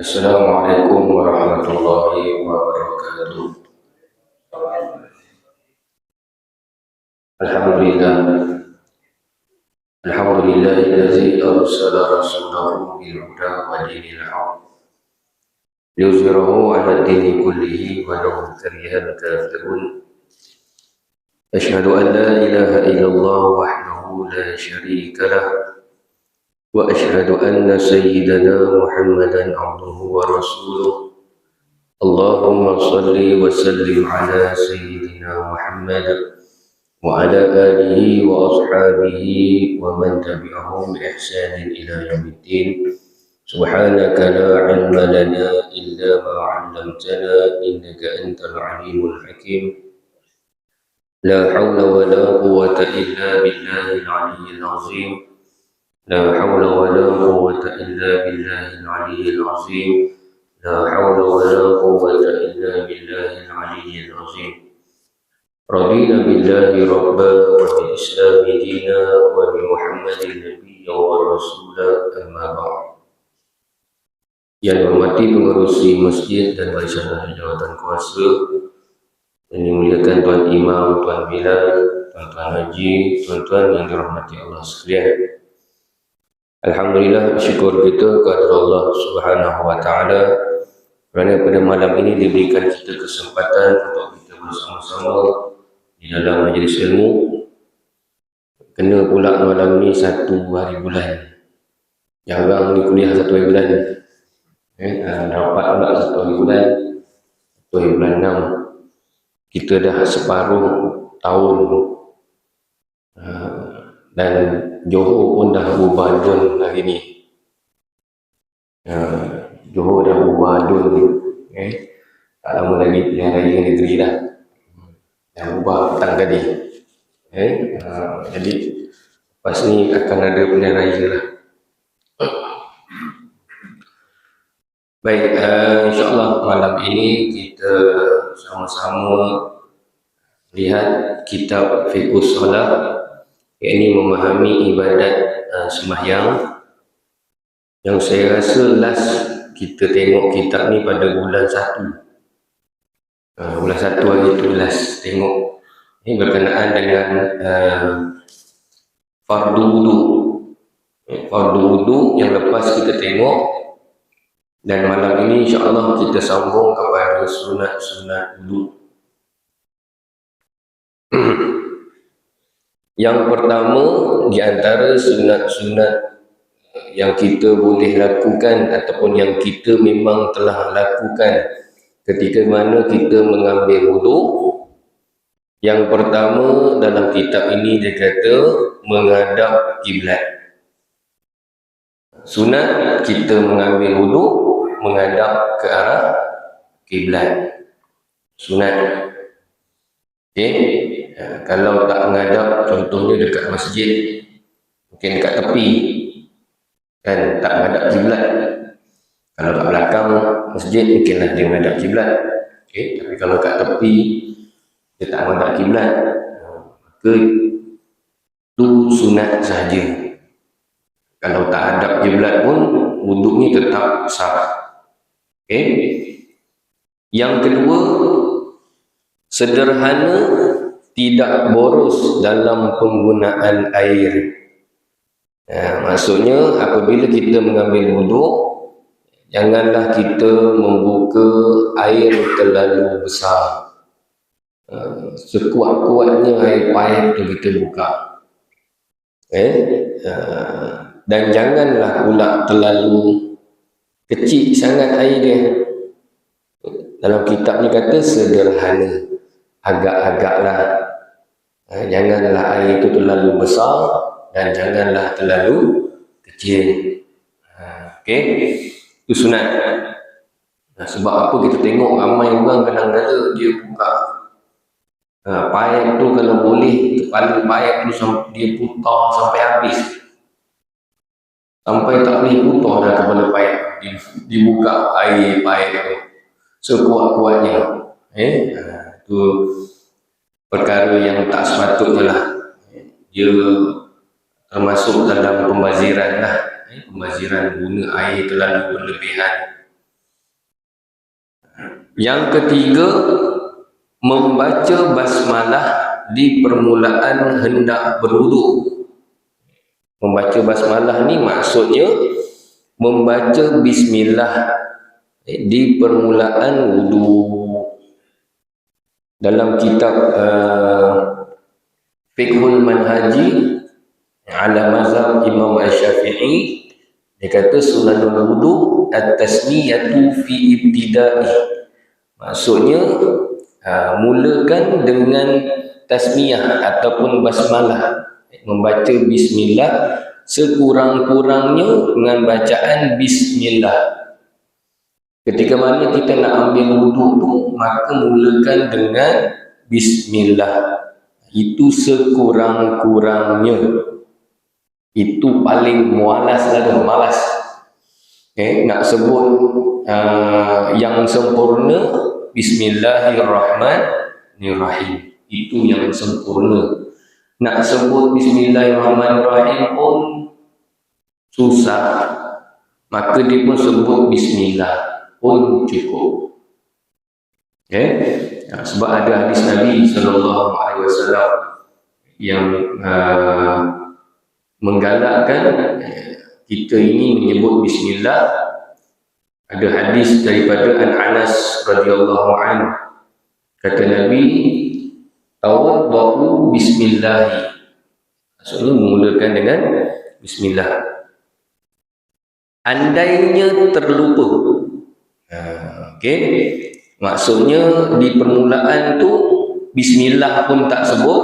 Assalamualaikum warahmatullahi wabarakatuh. Alhamdulillah. Alhamdulillahillazi arsala rasulahu bil huda wa dinil haq liyuzhirahu 'ala dini kullihi wa law karihal kafirun. Asyhadu an la ilaha illallah wahdahu la syarika lah wa asyhadu anna sayyidana Muhammadan abduhu wa rasuluh. Allahumma salli wa sallim ala sayyidina Muhammad wa ala alihi wa ashabihi wa man tabi'ahum bi ihsanin ila yaumiddin. Subhanaka la ilma lana illa ma 'allamtana innaka antal alimul hakim. La hawla wa la quwwata illa billahil aliyyil azim. La hawla wa la quwwata illa billahil aliyyil azim. La hawla wa la quwwata illa billahil aliyyil azim. Radina billahi rabba wa bil islami dina wa bi Muhammadin nabiyya wa rasula, amma ba'd. Yang dihormati pengerusi masjid dan barisan jawatan kuasa, yang dimuliakan Tuan Imam, Tuan Bilal, Tuan-Tuan Haji, tuan-tuan yang dirahmati Allah sekalian. Alhamdulillah, bersyukur kita kepada Allah Subhanahu wa taala kerana pada malam ini diberikan kita kesempatan untuk kita bersama-sama di dalam majlis ilmu. Kena pula malam ni 1 hari bulan. Jarang ni kuliah 1 hari bulan. Dapat pula 1 hari bulan, 1 hari bulan 6. Kita dah separuh tahun. Dan Johor pun dah berubah dun hari ni. Johor dah berubah dun. Tak lama lagi pilihan raya negeri dah. Yang ubah petang tadi. Jadi lepas ni akan ada pilihan raya lah. Baik, insyaAllah malam ini kita sama-sama lihat kitab Fiqhus Shalah, yakni memahami ibadat sembahyang. Yang saya rasa last kita tengok kitab ni pada bulan 1. Bulan 1 hari tu last tengok. Ini berkenaan dengan fardu wudu. Fardu wudu yang lepas kita tengok. Dan malam ini insyaAllah kita sambung kepada sunat-sunat wudu. Yang pertama di antara sunat-sunat yang kita boleh lakukan ataupun yang kita memang telah lakukan ketika mana kita mengambil wudu, yang pertama dalam kitab ini dia kata menghadap kiblat. Sunat kita mengambil wudu menghadap ke arah kiblat. Sunat. Kalau tak menghadap, contohnya dekat masjid, mungkin dekat tepi, kan tak menghadap kiblat. Kalau kat belakang masjid, mungkinlah dia menghadap kiblat. Tapi kalau kat tepi, dia tak menghadap kiblat, maka itu sunat sahaja. Kalau tak hadap kiblat pun, wuduk ni tetap sah. Yang kedua, sederhana, tidak boros dalam penggunaan air. Maksudnya apabila kita mengambil wuduk, janganlah kita membuka air terlalu besar. Sekuat-kuatnya air paip tu kita buka. Dan janganlah pula terlalu kecil sangat air dia. Dalam kitab ni kata sederhana, agak-agaklah. Janganlah air itu terlalu besar dan janganlah terlalu kecil. Itu sunat. Sebab apa kita tengok ramai orang kadang-kadang dia buka paip tu, kalau boleh kepala paip tu dia putar sampai habis. Sampai tak boleh putar dah kepala paip. Dibuka air paip tu sekuat-kuatnya. Itu perkara yang tak sepatutnya lah. Dia termasuk dalam pembaziran lah. Pembaziran, guna air terlalu berlebihan. Yang ketiga, membaca basmalah di permulaan hendak berwuduk. Membaca basmalah ni maksudnya membaca bismillah di permulaan wuduk. Dalam kitab Fiqhul Manhaji ala mazhab Imam Asy-Syafi'i, dia kata sunanul wudu at-tasmiyatu fi ibtida'i. Maksudnya mulakan dengan tasmiyah ataupun basmalah, membaca bismillah sekurang-kurangnya dengan bacaan bismillah. Ketika mana kita nak ambil wuduk tu, maka mulakan dengan bismillah. Itu sekurang-kurangnya. Itu paling malas. Nak sebut yang sempurna, bismillahirrahmanirrahim. Itu yang sempurna. Nak sebut bismillahirrahmanirrahim pun susah. Maka dia pun sebut bismillah pun cukup. Sebab ada hadis Nabi SAW yang menggalakkan kita ini menyebut bismillah. Ada hadis daripada Anas radhiyallahu anhu, kata Nabi, tawaddu bismillah. Maksudnya memulakan dengan bismillah. Andainya terlupa. Maksudnya di permulaan tu bismillah pun tak sebut,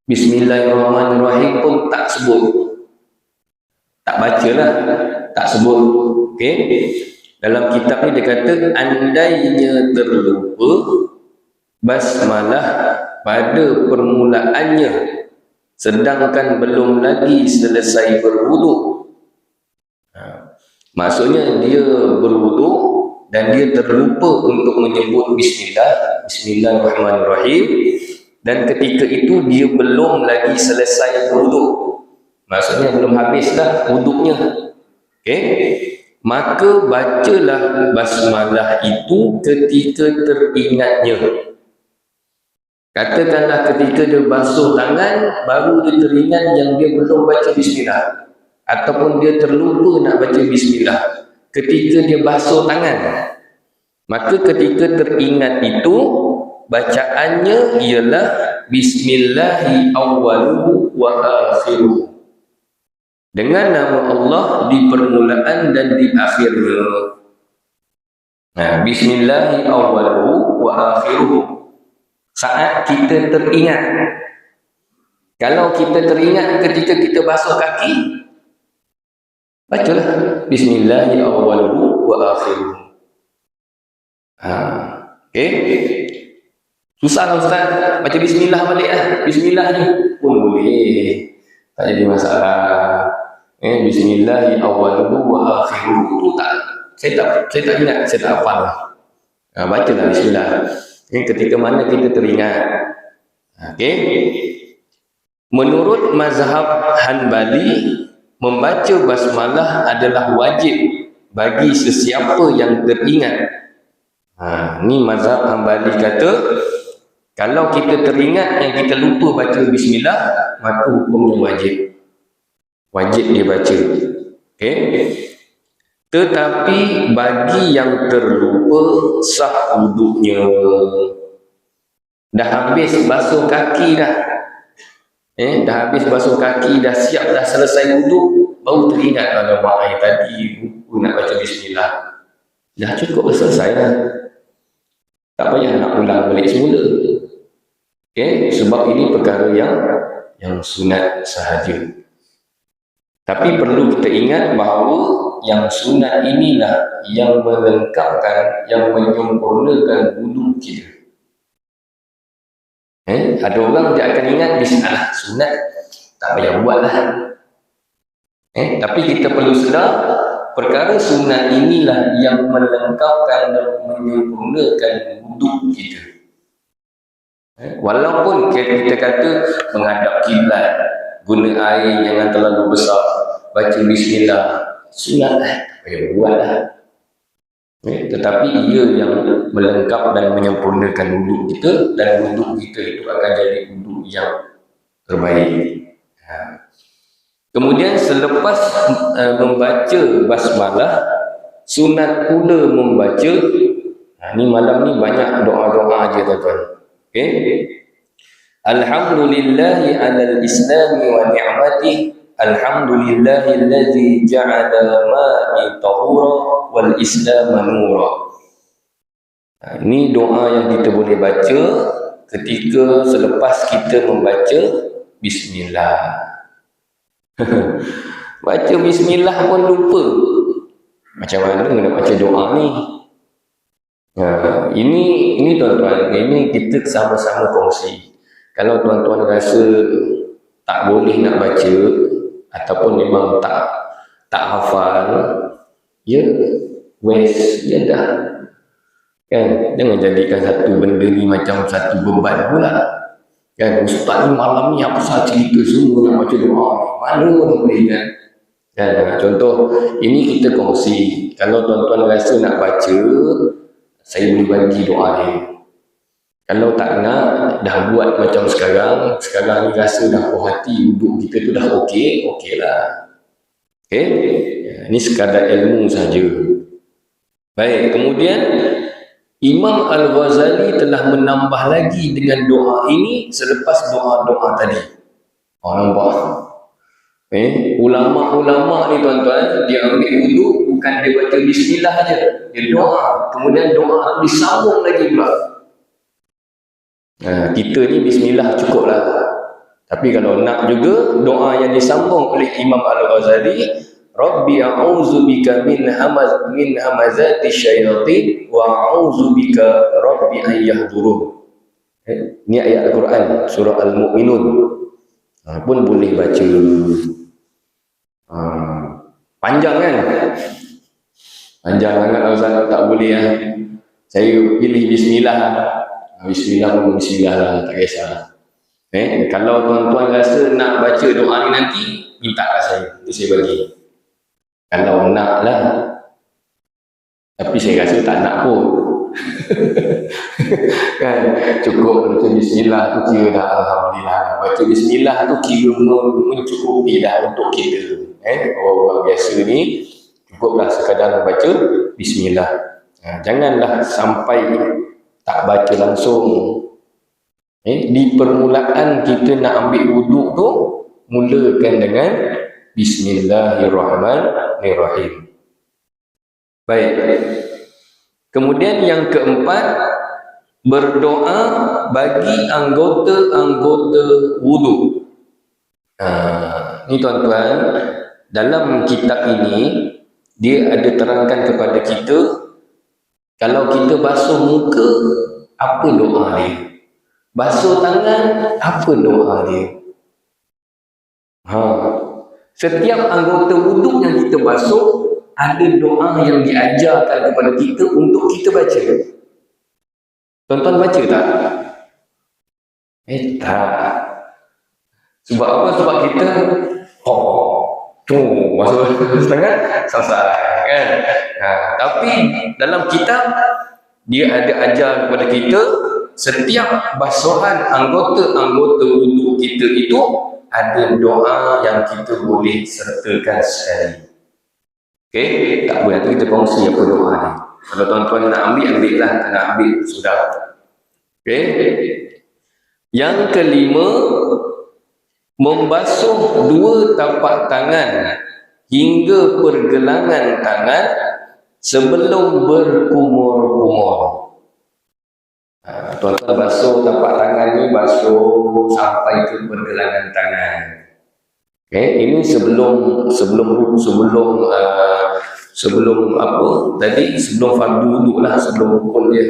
bismillahirrahmanirrahim pun tak sebut, tak bacalah, tak sebut. Dalam kitab ni dia kata andainya terlupa basmalah pada permulaannya sedangkan belum lagi selesai berwuduk. Maksudnya dia berwuduk dan dia terlupa untuk menyebut bismillahirrahmanirrahim, dan ketika itu dia belum lagi selesai wuduk. Maksudnya belum habislah wuduknya. Maka bacalah basmalah itu ketika teringatnya. Katakanlah ketika dia basuh tangan, baru dia teringat yang dia belum baca bismillah, ataupun dia terlupa nak baca bismillah ketika dia basuh tangan. Maka ketika teringat itu, bacaannya ialah bismillahi awwaluhu wa akhiruhu. Dengan nama Allah di permulaan dan di akhirnya. Bismillahi awwaluhu wa akhiruhu. Saat kita teringat. Kalau kita teringat ketika kita basuh kaki, bacalah bismillahi awwaluhu wa akhiruhu. Susah lah Ustaz, baca bismillah balik lah. Bismillah ni pun boleh, tak jadi masalah. Bismillahi awwaluhu wa akhiruhu tu tak, saya tak ingat, saya tak hafal lah. Bacalah bismillah ketika mana kita teringat. Menurut mazhab Hanbali, membaca basmalah adalah wajib bagi sesiapa yang teringat. Ni mazhab Hanbali kata, kalau kita teringat yang kita lupa baca bismillah, maka hukumnya wajib. Wajib dia baca. Tetapi bagi yang terlupa, sah wuduknya. Dah habis basuh kaki dah. Dah habis basuh kaki, dah siap, dah selesai wuduk, baru teringat, alamak, tadi lupa nak baca bismillah. Dah cukup, selesai dah. Tak payah nak ulang balik semula. Sebab ini perkara yang sunat sahaja. Tapi perlu kita ingat bahawa yang sunat inilah yang melengkapkan, yang menyempurnakan wuduk kita. Ada orang dia akan ingat bismillah sunat, tak payah buat lah. Tapi kita perlu sedar, perkara sunat inilah yang melengkapkan dan menyempurnakan wuduk kita. Walaupun kita kata menghadap kiblat, guna air jangan terlalu besar, baca bismillah, sunat lah, tak payah buat lah. Tetapi ia yang melengkap dan menyempurnakan wuduk kita, dan wuduk kita itu akan jadi wuduk yang terbaik. Kemudian selepas membaca basmalah, sunat pula membaca, ni malam ni banyak doa-doa je tuan-tuan. Alhamdulillahi alal islami wa ni'mati, alhamdulillahillazi ja'ala ma'i tahura wal islama nura. Ini doa yang kita boleh baca ketika selepas kita membaca bismillah. Baca bismillah pun lupa. Macam mana nak baca doa ni? Ini tuan-tuan, ini kita sama-sama kongsi. Kalau tuan-tuan rasa tak boleh nak baca ataupun memang tak hafal, ya waste je dah. Kan? Jangan jadikan satu benda ni macam satu beban pula. Kan? Ustaz ni malam ni apa sahaja cerita semua nak baca doa. Mana boleh kan? Contoh, ini kita kongsi. Kalau tuan-tuan rasa nak baca, saya boleh bagi doa dia. Kalau tak nak, dah buat macam sekarang ni rasa dah puas hati, duduk kita tu dah okey lah. Ini sekadar ilmu saja. Baik, kemudian Imam Al-Ghazali telah menambah lagi dengan doa ini selepas doa-doa tadi. Nampak? Ulama-ulama ni tuan-tuan, dia ambil wuduk, bukan dia baca bismillah je, dia doa, kemudian doa disambung lagi pula. Kita ni bismillah cukup lah. Tapi kalau nak juga doa yang disambung oleh Imam Al-Ghazali, Rabbi a'udzubika min hamazati syayatin wa a'udzubika Rabbi an yahdurun. Ini ayat Al-Quran, surah Al-Mu'minun. Pun boleh baca. Panjang kan? Panjang sangat Ustaz, tak boleh lah. Saya pilih bismillah. Bismillah pun bismillah lah, tak kisah. Kalau tuan-tuan rasa nak baca doa ni nanti, minta kat saya, nanti saya bagi. Kalau nak lah. Tapi saya rasa tak nak pun. Kan? Cukup baca bismillah tu kira dah alhamdulillah. Baca bismillah tu kira mencukupi dah untuk kita. Orang biasa ni cukuplah sekadar baca bismillah. Janganlah sampai tak baca langsung. Di permulaan kita nak ambil wuduk tu, mulakan dengan Bismillahirrahmanirrahim. Baik. Kemudian yang keempat, berdoa bagi anggota-anggota wuduk. Ni tuan-tuan, dalam kitab ini dia ada terangkan kepada kita, kalau kita basuh muka, apa doa dia? Basuh tangan, apa doa dia? Setiap anggota wuduk yang kita basuh, ada doa yang diajarkan kepada kita untuk kita baca. Tuan-tuan baca tak? Tak. Sebab apa? Sebab kita masuk tangan, selesai kan? Tapi dalam kitab dia ada ajar kepada kita, setiap basuhan anggota-anggota wuduk kita itu ada doa yang kita boleh sertakan sekali. Tak boleh, nanti kita kongsi apa doa ni. Kalau tuan-tuan nak ambil lah. Tak nak ambil, sudah. Yang kelima, membasuh dua tapak tangan hingga pergelangan tangan sebelum berkumur-kumur. Tuan-tuan basuh tapak tangan ni, basuh sampai ke pergelangan tangan. Ini sebelum apa tadi, sebelum fardu wuduk lah, sebelum rukun dia.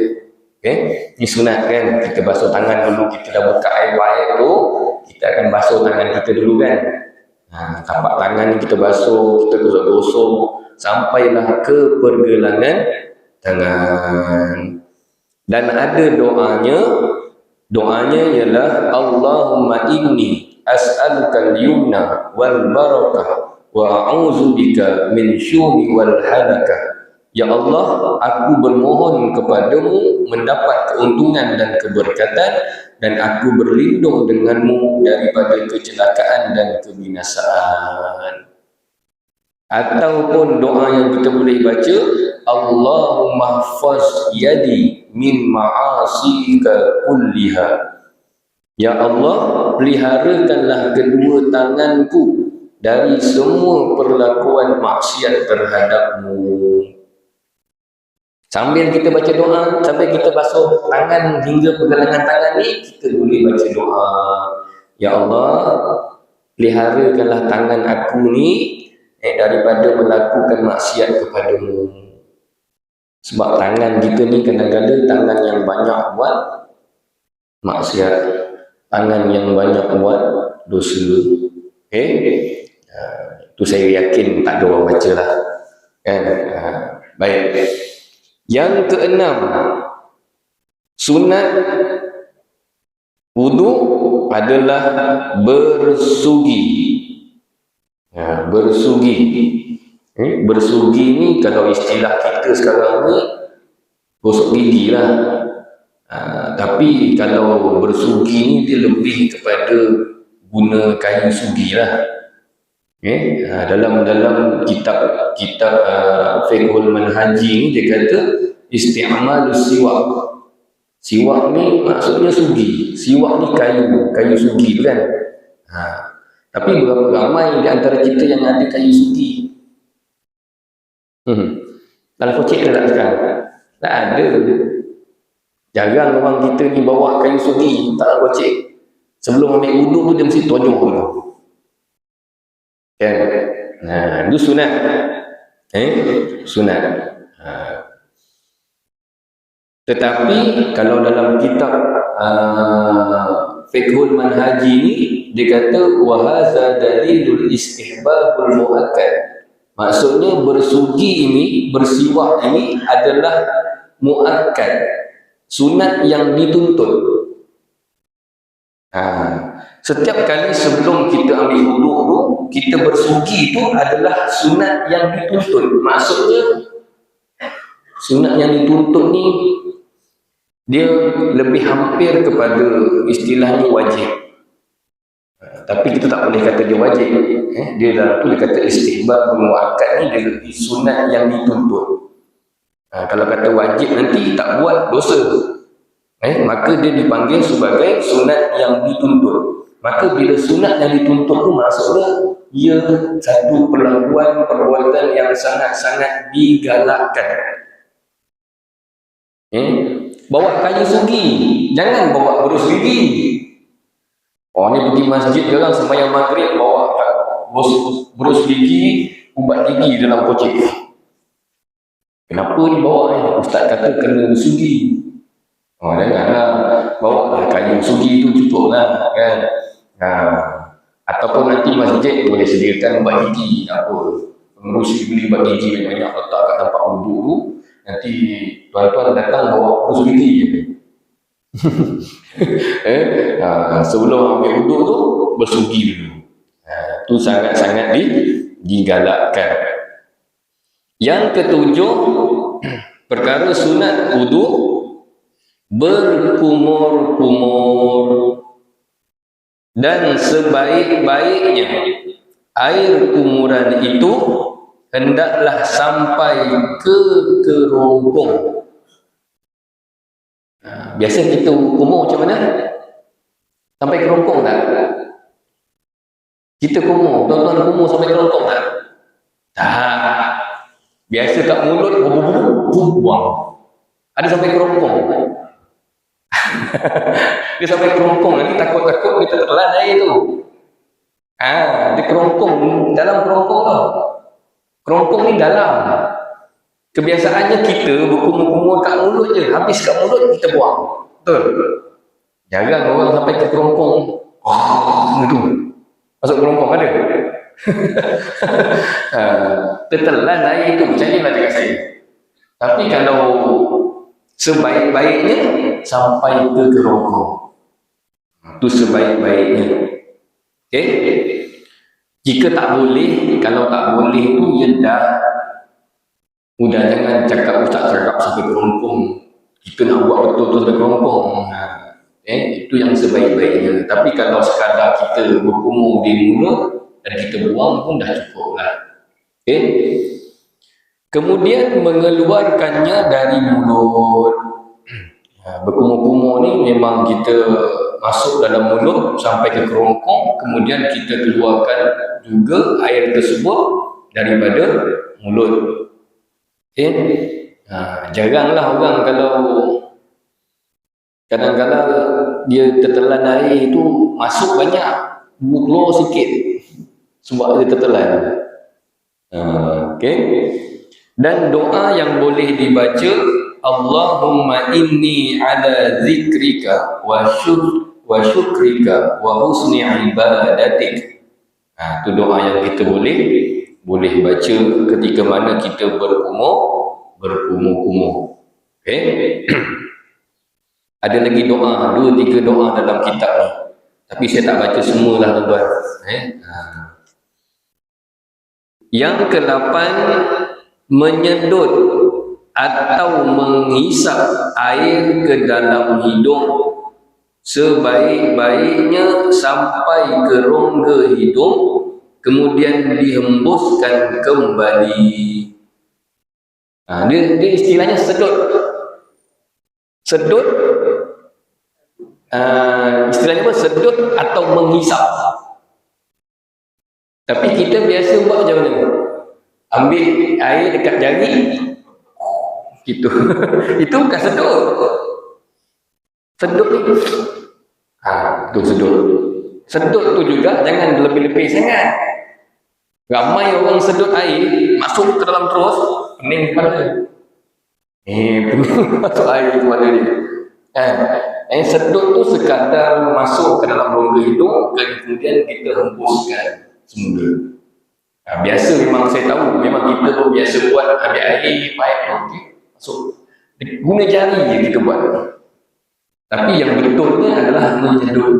Ini sunat kan, kita basuh tangan dulu. Kita dah buka air baik tu, kita akan basuh tangan kita dulu kan. Tapak tangan ni kita basuh, kita gosok-gosok sampailah ke pergelangan tangan. Dan ada doanya ialah Allahumma inni as'alukal yumna wal barakah wa a'udzubika min syuhi wal halakah Ya Allah, aku bermohon kepadamu mendapat keuntungan dan keberkatan, dan aku berlindung denganmu daripada kecelakaan dan kebinasaan. Ataupun doa yang kita boleh baca, Allahumma hafaz yadi min ma'asika kulliha. Ya Allah, peliharakanlah kedua tanganku dari semua perlakuan maksiat terhadapmu. Sambil kita baca doa, sambil kita basuh tangan hingga pergelangan tangan ni, kita boleh baca doa. Ya Allah, peliharakanlah tangan aku ni daripada melakukan maksiat kepadamu. Sebab tangan kita ni kadang-kadang tangan yang banyak buat maksiat, tangan yang banyak buat dosa. Itu saya yakin tak ada orang baca lah. Kan? Baik. Yang keenam, sunat wudu adalah bersugi. Bersugi. Bersugi ni kalau istilah kita sekarang ni gosok gigi lah. Tapi kalau bersugi ni dia lebih kepada guna kayu sugi lah. Dalam kitab Fiqhul Manhaji ni dia kata isti'malus siwak. Siwak ni maksudnya sugi. Siwak ni kayu sugi tu kan. Tapi berapa ramai di antara kita yang ada kayu sugi? Dalam kocek ada tak sekarang? Tak ada. Jarang orang kita ni bawa kayu sugi tak dalam kocek. Sebelum ambil wudu tu dia mesti tonjok dulu. Kan? Itu sunat. Sunat. Tetapi kalau dalam kitab Fiqhul Manhaji ni dia kata wa hadza dalilul istihbabul muakkad. Maksudnya bersugi ini, bersiwak ini adalah muakkad, sunat yang dituntut. Setiap kali sebelum kita ambil wudu tu, kita bersugi tu adalah sunat yang dituntut. Maksudnya sunat yang dituntut ni dia lebih hampir kepada istilahnya wajib. Tapi kita tak boleh kata dia wajib. Dia dalam tu dia kata istihbab muakkad ni dia sunat yang dituntut. Kalau kata wajib nanti tak buat dosa. Maka dia dipanggil sebagai sunat yang dituntut. Maka bila sunat yang dituntut tu maksudnya ia satu perbuatan yang sangat-sangat digalakkan. Bawa kayu sugi, jangan bawa berus gigi. Ni pergi masjid sekarang sembahyang maghrib bawa berus gigi, ubat gigi dalam kocek. Kenapa ni bawa ni? Ustaz kata kena sugi. Janganlah, bawa lah kayu sugi tu cukup lah kan. Ataupun nanti masjid boleh sediakan ubat gigi, tak apa. Pengerusi beli ubat gigi banyak-banyak letak kat tempat wudu tu. Nanti tuan-tuan datang bawa berus gigi je. Sebelum ambil wudu tu bersugi dulu. Itu sangat-sangat digalakkan. Yang ketujuh, perkara sunat wudu berkumur-kumur, dan sebaik-baiknya air kumuran itu hendaklah sampai ke kerongkong. Biasa kita kumur macam mana? Sampai kerongkong tak? Kita kumur, tuan-tuan kumur sampai kerongkong tak? Tak. Biasa kat mulut, buang. Ada sampai kerongkong. Dia sampai kerongkong, nanti takut-takut kita telan air tu. Dia kerongkong, dalam kerongkong tau. Kerongkong ni dalam. Kebiasaannya kita berkumur-kumur kat mulut je. Habis kat mulut, kita buang. Betul? Jarang orang sampai ke kerongkong. Itu. Masuk kerongkong ada? Tertelan air itu. Macam inilah cakap saya. Tapi kalau sebaik-baiknya, sampai ke kerongkong. Itu sebaik-baiknya. Okay? Jika tak boleh, kalau tak boleh tu, ya dah Udah jangan cakap ustaz cakap sampai kerompong. Kita nak buat betul-betul sampai kerompong. Itu yang sebaik-baiknya. Tapi kalau sekadar kita berkumur di mulut dan kita buang pun dah cukup lah. Kemudian mengeluarkannya dari mulut. Berkumur-kumur ni memang kita masuk dalam mulut sampai ke kerongkong, kemudian kita keluarkan juga air tersebut daripada mulut. Jaranglah orang kalau kadang-kadang dia tertelan air itu masuk banyak, keluar sikit sebab dia tertelan. Dan doa yang boleh dibaca, Allahumma inni ala zikrika wa syukrika wa husni ibadatik. Itu doa yang kita boleh baca ketika mana kita berkumur. Ada lagi doa, 2-3 doa dalam kitab ni. Tapi saya tak baca semualah tuan-tuan. Yang ke-8, menyedut atau menghisap air ke dalam hidung sebaik-baiknya sampai ke rongga hidung, kemudian dihembuskan kembali. Dia istilahnya sedut. Istilahnya apa? Sedut atau menghisap. Tapi kita biasa buat macam mana? Ambil air dekat jari, gitu. Itu bukan sedut. Sedut ni. Itu sedut. Sedut tu juga jangan lebih-lebih sangat. Ramai orang sedut air, masuk ke dalam terus, pening kepala. Pening masuk air ke mana ni. Sedut tu sekadar masuk ke dalam rongga hidung, kemudian kita hembuskan semula. Biasa memang saya tahu, memang kita pun biasa buat ambil air, paip, masuk. Guna jari je kita buat. Tapi yang betulnya adalah menyedut.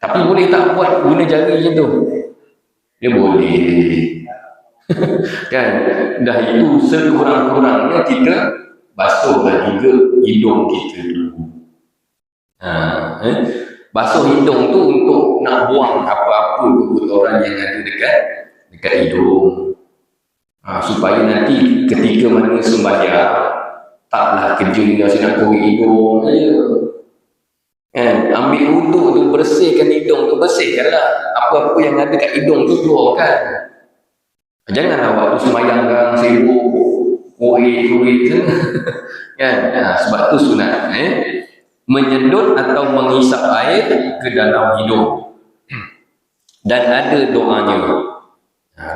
Tapi boleh tak buat guna jari je tu? Dia boleh. Kan? Dah itu sekurang-kurangnya kita basuhlah juga hidung kita dulu. Basuh hidung tu untuk nak buang apa-apa kotoran yang ada dekat hidung. Supaya nanti ketika mana sembahyang, taklah kerjanya saya nak korek hidung saja. Ambil wuduk tu, bersihkan hidung tu, bersihkanlah. Apa-apa yang ada kat hidung tu keluarkan. Janganlah waktu sembahyang kan sibuk korek kan? Sebab tu sunat. Menyedut atau menghisap air ke dalam hidung. Dan ada doanya.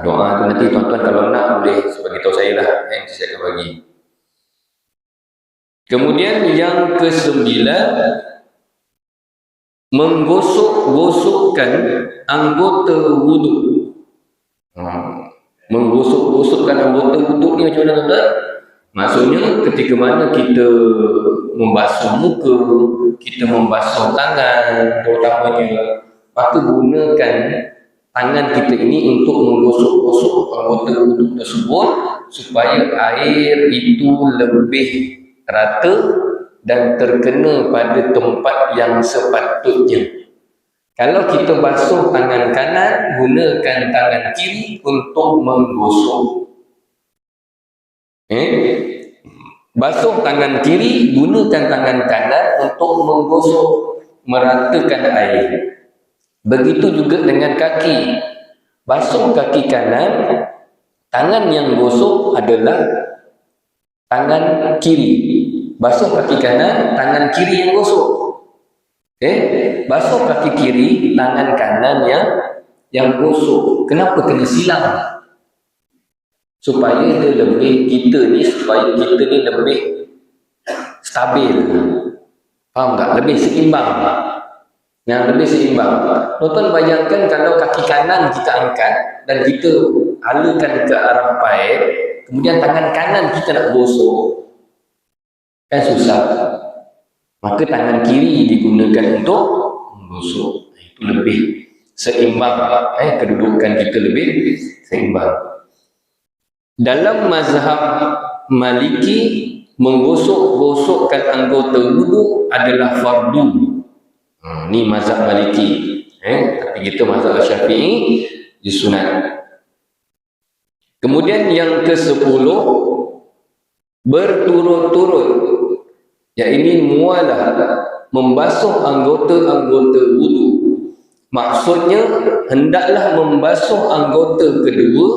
Doa tu nanti tuan-tuan kalau nak boleh bagi tahu saya lah, saya akan bagi. Kemudian yang ke-9, menggosok-gosokkan anggota wuduk. Menggosok-gosokkan anggota wuduk ni macam mana tuan-tuan? Maksudnya ketika mana kita membasuh muka, kita membasuh tangan terutamanya, maka gunakan tangan kita ini untuk menggosok-gosok anggota wuduk tersebut supaya air itu lebih rata dan terkena pada tempat yang sepatutnya. Kalau kita basuh tangan kanan, gunakan tangan kiri untuk menggosok. Basuh tangan kiri, gunakan tangan kanan untuk menggosok, meratakan air. Begitu juga dengan kaki. Basuh kaki kanan, tangan yang gosok adalah tangan kiri. Basuh kaki kanan, tangan kiri yang gosok. Basuh kaki kiri, tangan kanan yang gosok. Kenapa kena silang? Supaya dia lebih, kita ni lebih stabil. Faham tak? Lebih seimbang. Yang lebih seimbang. Tuan-tuan bayangkan kalau kaki kanan kita angkat dan kita halakan ke arah paip, kemudian tangan kanan kita nak gosok, kan susah. Maka tangan kiri digunakan untuk menggosok. Itu lebih seimbang. Kedudukan kita lebih seimbang. Dalam mazhab Maliki, menggosok-gosokkan anggota wudu adalah fardu. Ni mazhab Maliki. Tapi kita mazhab Syafi'i disunat. Kemudian yang ke-10, berturut-turut, iaitu mualah, membasuh anggota-anggota wudu. Maksudnya hendaklah membasuh anggota kedua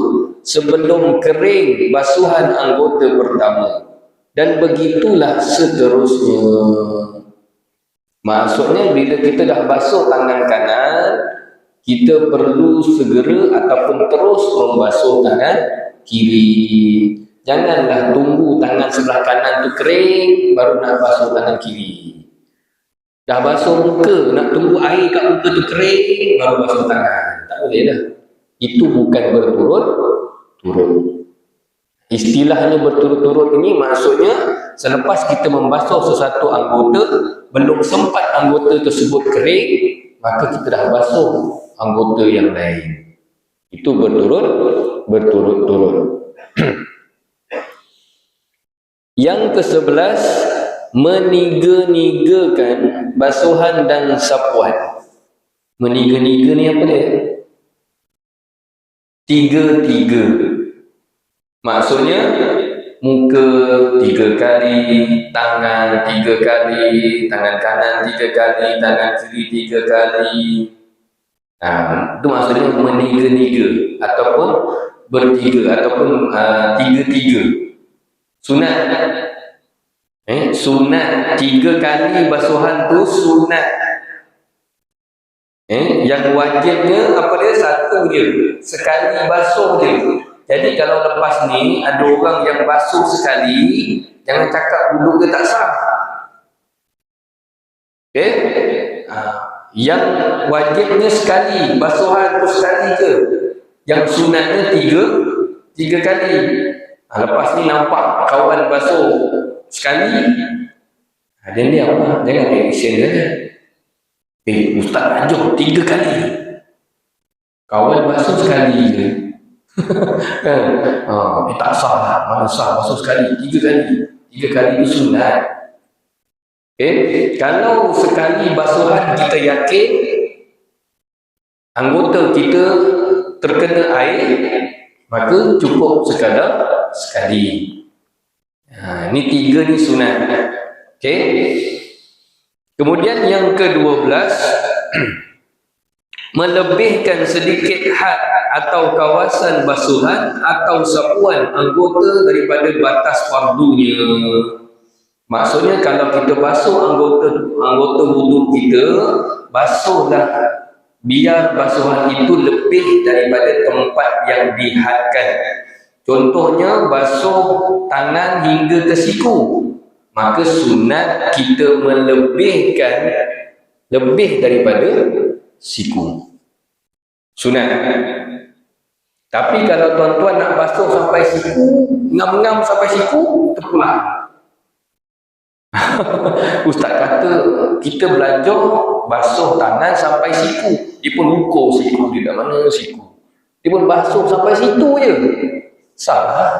sebelum kering basuhan anggota pertama, dan begitulah seterusnya. Maksudnya bila kita dah basuh tangan kanan, kita perlu segera ataupun terus membasuh tangan kiri. Janganlah tunggu tangan sebelah kanan tu kering baru nak basuh tangan kiri. Dah basuh muka, nak tunggu air kat muka tu kering baru basuh tangan. Tak boleh dah. Itu bukan berturut-turut. Istilahnya berturut-turut ini maksudnya selepas kita membasuh sesuatu anggota, belum sempat anggota tersebut kering, maka kita dah basuh anggota yang lain. Itu berturut-turut. Yang ke-11, meniga-nigakan basuhan dan sapuan. Meniga-niga ni apa dia? Tiga-tiga. Maksudnya muka 3 kali, tangan 3 kali, tangan kanan 3 kali, tangan kiri 3 kali. Itu maksudnya meniga-niga ataupun bertiga ataupun tiga-tiga. Sunat. Sunat 3 kali basuhan tu sunat. Yang wajibnya apa dia? Satu je, sekali basuh je. Jadi kalau lepas ni ada orang yang basuh sekali, jangan cakap wudu dia tak sah. Okey? Yang wajibnya sekali, basuhan tu sekali je. Yang sunatnya 3 kali. Lepas ni nampak kawan basuh sekali, dan dia apa? Jangan reaction saja. Ustaz ajar 3 kali. Kawan basuh sekali je. Tak sah lah. Mana sah basuh sekali? 3 kali. 3 kali itu sunat. Kalau sekali basuhan kita yakin anggota kita terkena air, maka cukup sekadar sekali. Ini 3 ni sunat. Kemudian yang ke-12, melebihkan sedikit had atau kawasan basuhan atau sapuan anggota daripada batas fardunya. Maksudnya kalau kita basuh anggota wudu kita, basuhlah biar basuhan itu lebih daripada tempat yang dihadkan. Contohnya basuh tangan hingga ke siku, maka sunat kita melebihkan lebih daripada siku. Sunat. Tapi kalau tuan-tuan nak basuh sampai siku, ngam-ngam sampai siku, terpulang. Ustaz kata kita belajar basuh tangan sampai siku. Dia pun ukur siku dia kat mana siku. Dia pun basuh sampai situ je. Salah.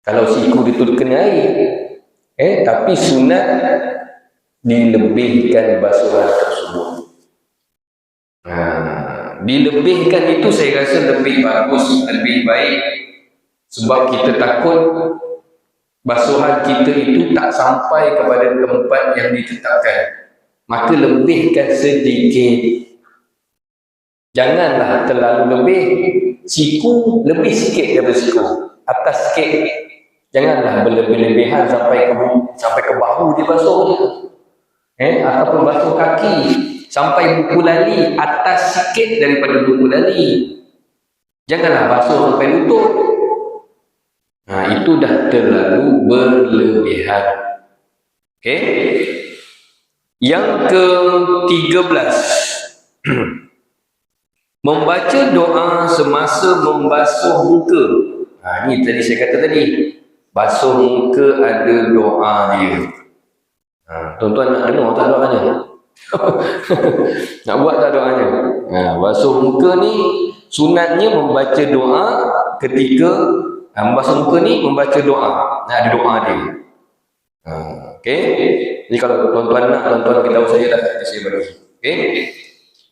Kalau siku dia tu kena air. Tapi sunat dilebihkan basuhan tersebut. Dilebihkan itu saya rasa lebih bagus, lebih baik. Sebab kita takut basuhan kita itu tak sampai kepada tempat yang ditetapkan. Maka lebihkan sedikit. Janganlah terlalu lebih. Siku lebih sikit daripada siku. Atas sikit. Janganlah berlebih-lebihan sampai ke bahu dia basuh je. Ataupun basuh kaki sampai buku lali, atas sikit daripada buku lali. Janganlah basuh sampai lutut. Itu dah terlalu berlebihan. Yang ke-13, membaca doa semasa membasuh muka. Ini tadi saya kata tadi, basuh muka ada doa dia. Tuan-tuan nak dengar tak doanya? Nak buat tak doanya? Basuh muka ni sunatnya membaca doa ketika Membasuh muka ni membaca doa. Ada doa dia. Okey. Jadi kalau tuan-tuan nak, tuan-tuan beritahu saya dah, saya bagi. Okey.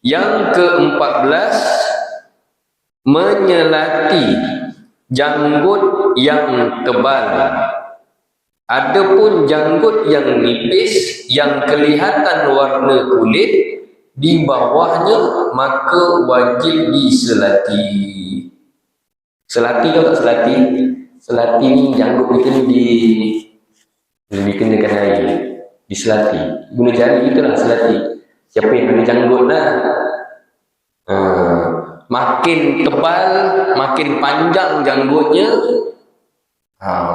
Yang ke-14, menyelati janggut yang tebal. Adapun janggut yang nipis yang kelihatan warna kulit di bawahnya, maka wajib diselati. Selati tahu tak selati? Selati ni janggut kita ni dikenakan air. Diselati. Guna jari itulah selati. Siapa yang ada janggut lah. Makin tebal, makin panjang janggutnya,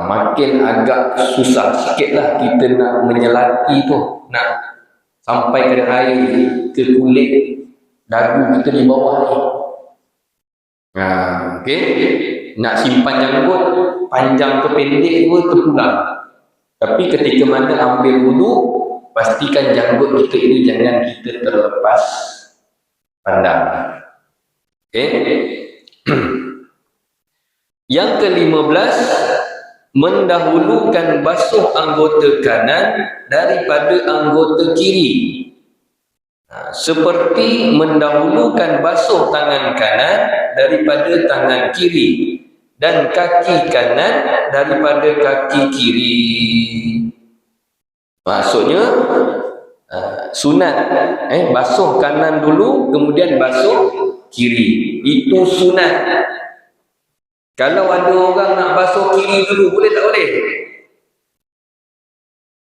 makin agak susah sikit lah kita nak menyelati tu, nak sampai ke air ke kulit dagu kita di bawah ni. Okay. Nak simpan janggut panjang ke pendek pun terpulang. Tapi ketika mana ambil wudu, pastikan janggut kita ini jangan kita terlepas pandang. Okay. Yang ke-15, mendahulukan basuh anggota kanan daripada anggota kiri. Seperti mendahulukan basuh tangan kanan daripada tangan kiri dan kaki kanan daripada kaki kiri. Maksudnya sunat, basuh kanan dulu kemudian basuh kiri. Itu sunat. Kalau ada orang nak basuh kiri dulu, boleh tak boleh?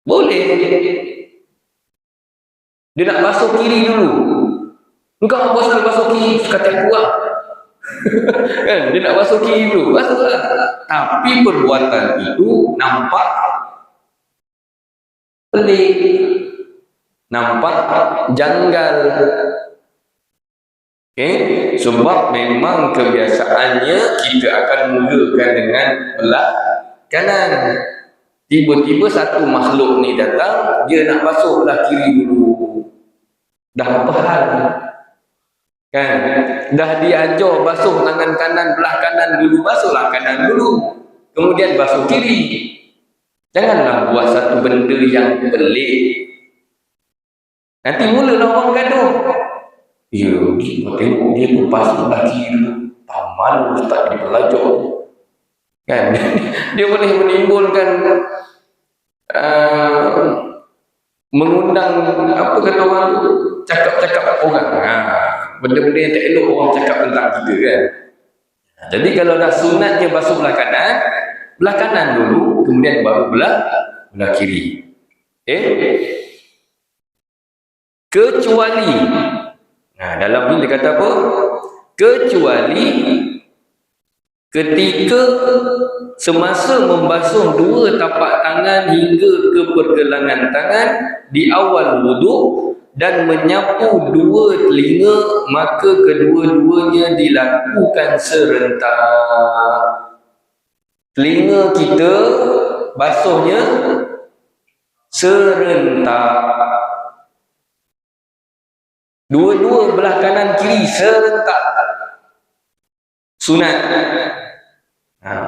Boleh. Dia nak basuh kiri dulu. Engkau apa pasal basuh kiri? Kata aku lah. Kan? Dia nak basuh kiri dulu. Basuhlah. Tapi perbuatan itu nampak pelik. Nampak janggal. Okay? Sebab memang kebiasaannya kita akan mulakan dengan belah kanan. Tiba-tiba satu makhluk ni datang, dia nak basuh belah kiri dulu. Dah apa hal? Kan? Dah diajar basuh tangan kanan, belah kanan dulu, basuhlah kanan dulu. Kemudian basuh kiri. Janganlah buat satu benda yang pelik. Nanti mulalah orang gaduh. Ya, tengok dia tu basuh belah kiri dulu. Paman ustaz dia belajar. Kan? Dia boleh menimbulkan mengundang apa kata orang tu, cakap-cakap orang. Benda-benda yang tak elok orang cakap tentang kita kan. Jadi kalau dah sunatnya basuh belah kanan dulu, kemudian baru belah kiri. Kecuali dalam ni dia kata apa? Kecuali ketika semasa membasuh dua tapak tangan hingga ke pergelangan tangan di awal wuduk dan menyapu dua telinga, maka kedua-duanya dilakukan serentak. Telinga kita basuhnya serentak. Dua-dua belah kanan kiri serentak. Sunat.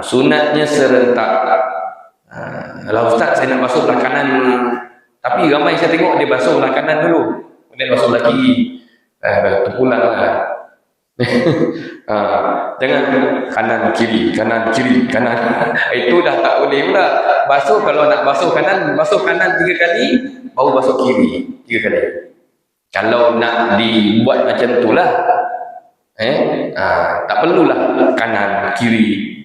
Sunatnya serentak. Kalau ustaz saya nak basuh belah kanan, tapi ramai saya tengok dia basuh belah kanan dulu, kemudian basuh belah kiri. Terpulang lah. Jangan kanan kiri, kanan. Itu dah tak boleh pula. Basuh, kalau nak basuh kanan 3 kali, baru basuh kiri 3 kali. Kalau nak dibuat macam itulah, tak perlulah kanan kiri.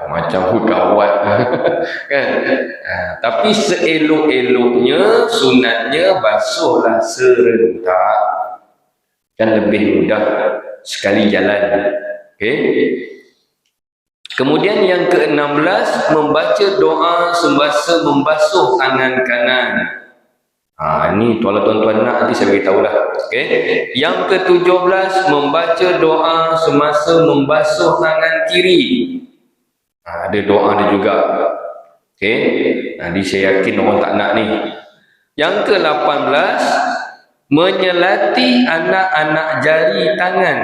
Macam hukawat. Kan? Tapi seelok-eloknya, sunatnya basuhlah serentak. Kan lebih mudah sekali jalan. Kemudian yang ke-16, membaca doa semasa membasuh tangan kanan. Ini kalau tuan-tuan nak, nanti saya beritahulah. Yang ke-17, membaca doa semasa membasuh tangan kiri. Ada doa dia juga. Nanti saya yakin orang tak nak ni. Yang ke-18, menyelati anak-anak jari tangan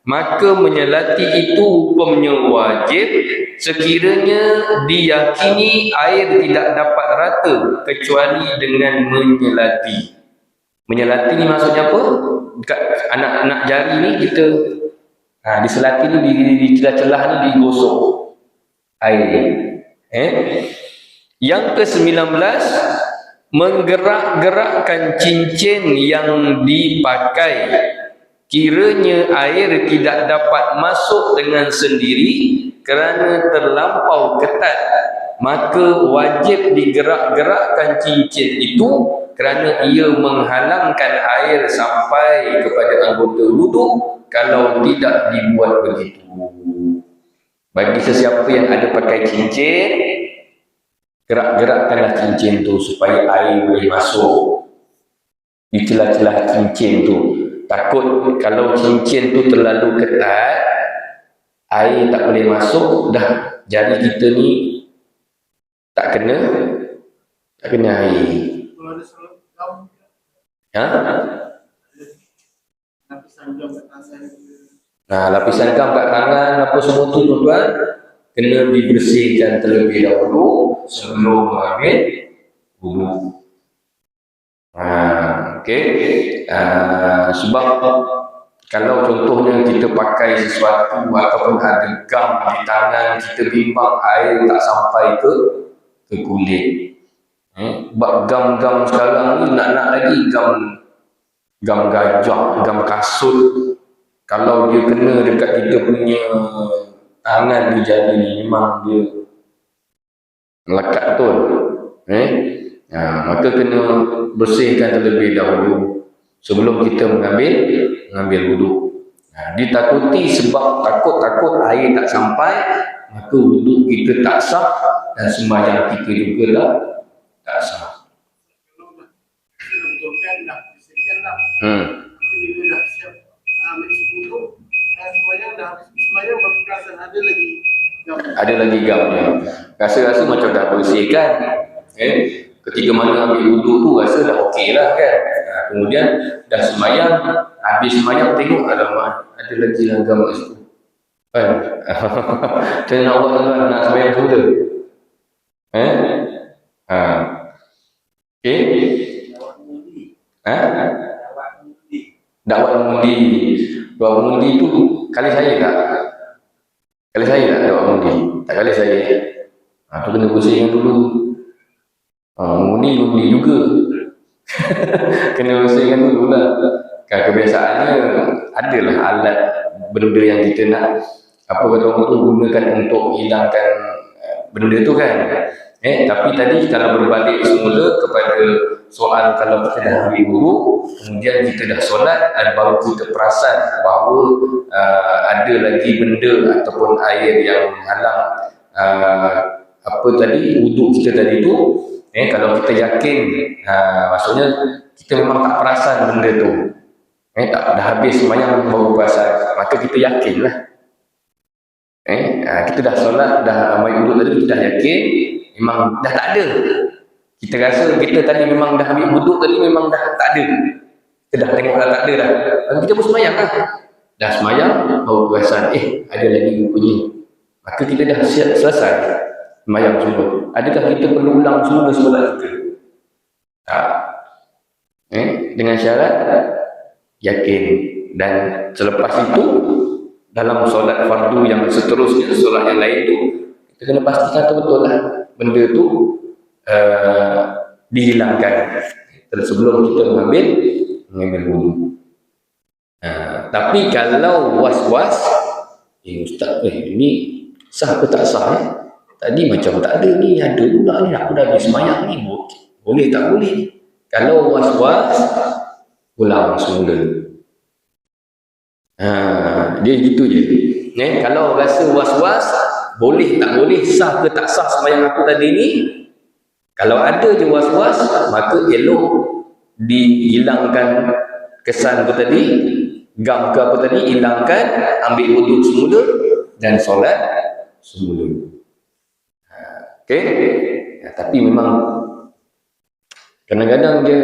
maka menyelati itu hukumnya wajib sekiranya diyakini air tidak dapat rata kecuali dengan menyelati. Menyelati ni maksudnya apa? Dekat anak-anak jari ni kita diselati ni, di celah-celah ni digosok air. Yang ke-19, menggerak-gerakkan cincin yang dipakai. Kiranya air tidak dapat masuk dengan sendiri kerana terlampau ketat, maka wajib digerak-gerakkan cincin itu kerana ia menghalangkan air sampai kepada anggota wuduk kalau tidak dibuat begitu. Bagi sesiapa yang ada pakai cincin, gerak-gerakkanlah cincin tu supaya air boleh masuk di celah-celah cincin tu. Takut kalau cincin tu terlalu ketat, air tak boleh masuk, dah jari kita ni tak kena air. Lapisan gam kat tangan apa semua tu tuan-tuan kena dibersihkan terlebih dahulu sebelum mengambil wudu. Sebab kalau contohnya kita pakai sesuatu ataupun ada gam di tangan, kita bimbang air tak sampai ke kulit. Sebab gam-gam sekarang ni nak lagi gam gajah, gam kasut. Kalau dia kena dekat kita punya tangan di jari ni, memang dia melekat betul. Maka kena bersihkan terlebih dahulu sebelum kita mengambil wuduk. Ditakuti sebab takut air tak sampai, maka wuduk kita tak sah dan sembahyang kita juga tak sah. Ada lagi gamnya. Rasa-rasa macam dah bersihkan. Ketika mana ambil wuduk tu rasa dah okey lah kan. Kemudian dah sembahyang, habis sembahyang tengok alamak ada lagi langgam kat situ. Macam nak buat tuan nak sembahyang semula. Okey. Dakwah mengundi. Dakwah mengundi tu kali saya tak? Kali saya tak dakwah mengundi? Tak kali saya. Tu kena bersihkan dulu. Mengundi juga. Kena bersihkan dulu lah. Kebiasaannya adalah alat benda yang kita nak kata orang tu gunakan untuk hilangkan benda tu kan. Tapi tadi kalau berbalik semula kepada soal kalau kita dah ambil wuduk, kemudian kita dah solat dan baru kita perasan bahawa ada lagi benda ataupun air yang menghalang wuduk kita tadi tu. Kalau kita yakin, maksudnya kita memang tak perasan benda tu. Dah habis sembahyang baru perasan, maka kita yakinlah. Kita dah solat, dah ambil wuduk tadi, kita dah yakin memang dah tak ada. Kita rasa kita tadi memang dah ambil wuduk tadi memang dah tak ada. Kita dah tengok dah tak ada dah. Kita pun sembahyang lah. Dah sembahyang baru perasan, ada lagi rupanya. Maka kita dah selesai sembahyang semua. Adakah kita perlu ulang semula solat kita? Tak. Dengan syarat yakin. Dan selepas itu dalam solat fardu yang seterusnya, solat yang lain tu, kita kena pastikan betul lah benda tu dihilangkan sebelum kita mengambil wuduk. Tapi kalau was-was, ustaz, ini sah ke tak sah? Tadi macam tak ada ni, ada pula ni, aku dah habis sembahyang ni, boleh tak boleh? Kalau was-was, ulang semula. Dia gitu je. Kalau rasa was-was, boleh tak boleh, sah ke tak sah sembahyang aku tadi ni, kalau ada je was-was, maka elok dihilangkan kesan aku tadi, gam ke apa tadi, hilangkan, ambil wuduk semula dan solat semula. Okey? Tapi memang kadang-kadang dia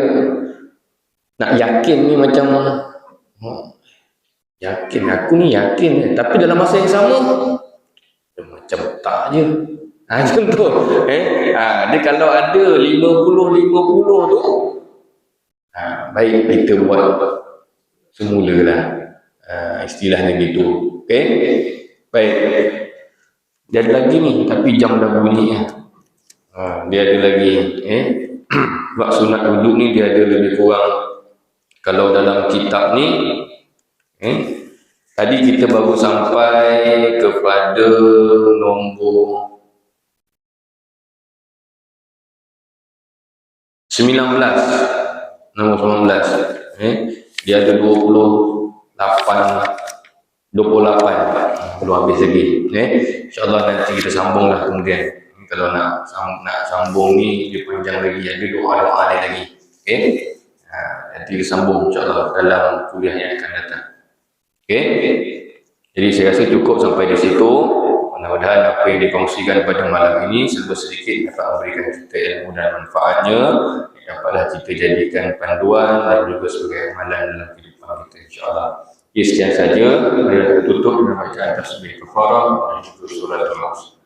nak yakin ni macam Yakin, aku ni yakin. Tapi dalam masa yang sama, dia macam tak je. Macam tu. Dia kalau ada 50-50 tu, baik kita buat semula lah. Istilahnya gitu. Okay? Baik. Dia ada lagi ni, tapi jam dah bunyi. Dia ada lagi. Sebab sunat wuduk ni dia ada lebih kurang. Kalau dalam kitab ni, tadi kita baru sampai kepada nombor 19. Nombor 19. Dia ada 28. Belum habis lagi. InsyaAllah nanti kita sambung lah kemudian. Kalau nak sambung ni, dia panjang lagi. Ada doa-doa dia lagi. Nanti kita sambung insyaAllah dalam kuliah yang akan datang. Jadi saya rasa cukup sampai di situ. Mudah-mudahan apa yang dikongsikan pada malam ini serba sedikit dapat memberikan kita ilmu dan manfaatnya, dapatlah kita jadikan panduan dan juga sebagai amalan dalam kehidupan kita insyaAllah. Sekian saja. Kita tutup dengan bacaan tasbih kafarah dan juga surah Al-Nas.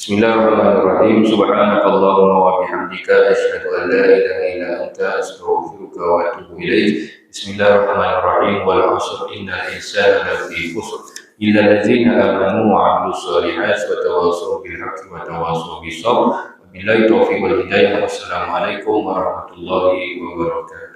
Bismillahirrahmanirrahim. Subhanakallahumma wa bihamdika asyhadu an la ilaha illa anta astaghfiruka wa atubu ilaik. Bismillahirrahmanirrahim. Wal 'ashr innal insana lafi khusr illa allazina amanu wa 'amilus solihati wa tawassaw bil haqqi wa tawassaw bis sabr. Wabillahi taufiq wal hidayah. Wassalamualaikum warahmatullahi wabarakatuh.